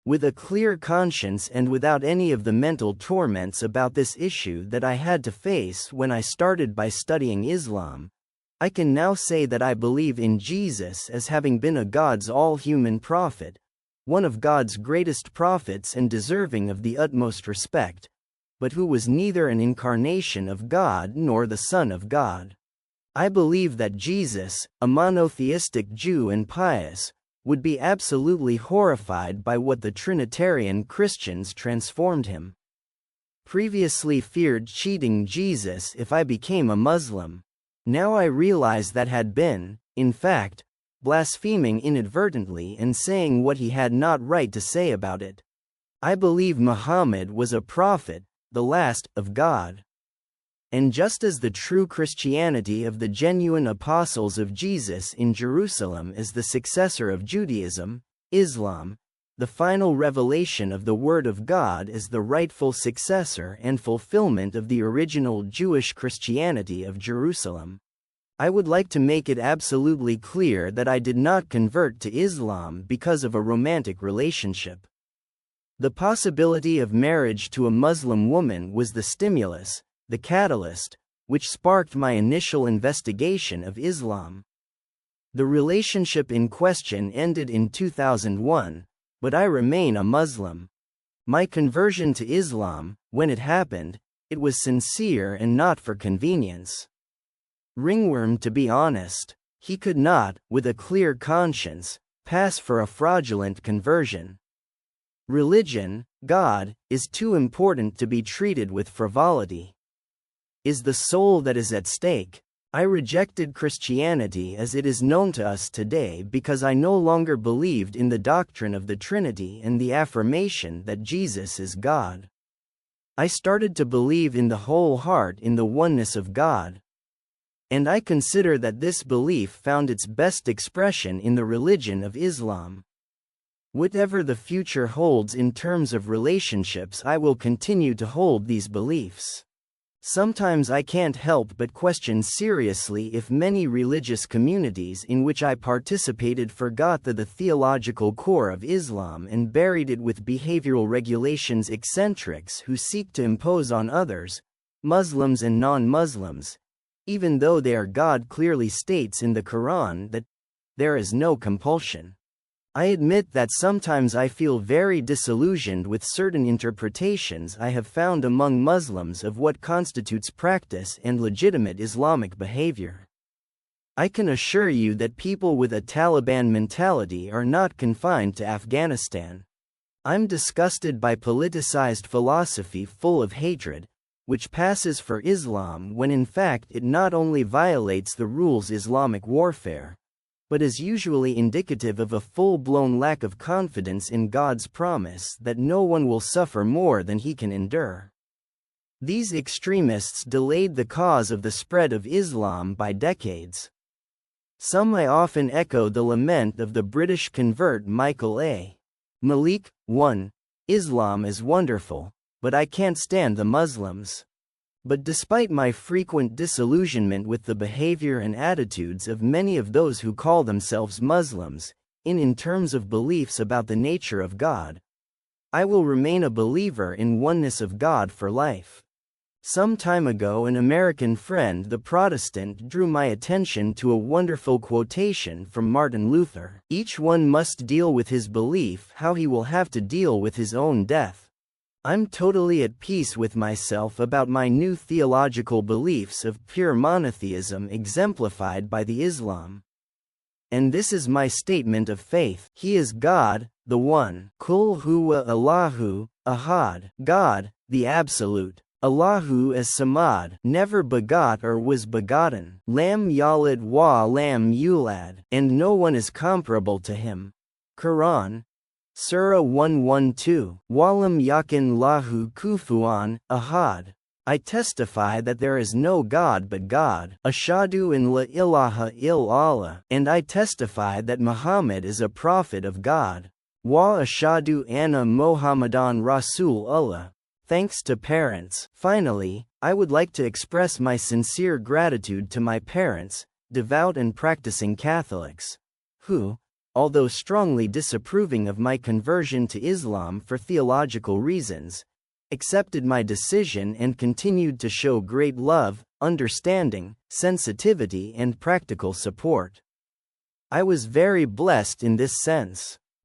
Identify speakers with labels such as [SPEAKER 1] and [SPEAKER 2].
[SPEAKER 1] with a clear conscience and without any of the mental torments about this issue that I had to face when I started by studying Islam. I can now say that I believe in Jesus as having been a God's all-human prophet, one of God's greatest prophets and deserving of the utmost respect, but who was neither an incarnation of God nor the Son of God. I believe that Jesus, a monotheistic Jew and pious, would be absolutely horrified by what the Trinitarian Christians transformed him. Previously feared cheating Jesus if I became a Muslim. Now I realize that had been, in fact, blaspheming inadvertently and saying what he had not right to say about it. I believe Muhammad was a prophet, the last of God. And just as the true Christianity of the genuine apostles of Jesus in Jerusalem is the successor of Judaism, Islam, the final revelation of the Word of God is the rightful successor and fulfillment of the original Jewish Christianity of Jerusalem. I would like to make it absolutely clear that I did not convert to Islam because of a romantic relationship. The possibility of marriage to a Muslim woman was the stimulus, the catalyst, which sparked my initial investigation of Islam. The relationship in question ended in 2001, but I remain a Muslim. My conversion to Islam, when it happened, it was sincere and not for convenience. Ringworm, to be honest, he could not, with a clear conscience, pass for a fraudulent conversion. Religion, God, is too important to be treated with frivolity. Is the soul that is at stake. I rejected Christianity as it is known to us today because I no longer believed in the doctrine of the Trinity and the affirmation that Jesus is God. I started to believe in the whole heart in the oneness of God. And I consider that this belief found its best expression in the religion of Islam. Whatever the future holds in terms of relationships, I will continue to hold these beliefs. Sometimes I can't help but question seriously if many religious communities in which I participated forgot the theological core of Islam and buried it with behavioral regulations eccentrics who seek to impose on others, Muslims and non-Muslims, even though God clearly states in the Qur'an that there is no compulsion. I admit that sometimes I feel very disillusioned with certain interpretations I have found among Muslims of what constitutes practice and legitimate Islamic behavior. I can assure you that people with a Taliban mentality are not confined to Afghanistan. I'm disgusted by politicized philosophy full of hatred, which passes for Islam when in fact it not only violates the rules of Islamic warfare, but is usually indicative of a full-blown lack of confidence in God's promise that no one will suffer more than he can endure. These extremists delayed the cause of the spread of Islam by decades. Some I often echo the lament of the British convert Michael A. Malik. 1. Islam is wonderful, but I can't stand the Muslims. But despite my frequent disillusionment with the behavior and attitudes of many of those who call themselves Muslims, in terms of beliefs about the nature of God, I will remain a believer in oneness of God for life. Some time ago an American friend, the Protestant, drew my attention to a wonderful quotation from Martin Luther. Each one must deal with his belief how he will have to deal with his own death. I'm totally at peace with myself about my new theological beliefs of pure monotheism exemplified by the Islam. And this is my statement of faith. He is God, the One. Kul huwa Allahu, Ahad. God, the Absolute. Allahu as Samad, never begot or was begotten. Lam yalid wa lam yulad. And no one is comparable to him. Quran, Surah 112, Walam yakin lahu kufuwan, ahad. I testify that there is no God but God. Ashadu in la ilaha il Allah. And I testify that Muhammad is a prophet of God. Wa ashadu anna Muhammadan Rasul Allah. Thanks to parents. Finally, I would like to express my sincere gratitude to my parents, devout and practicing Catholics, who, although strongly disapproving of my conversion to Islam for theological reasons, accepted my decision and continued to show great love, understanding, sensitivity and practical support. I was very blessed in this sense.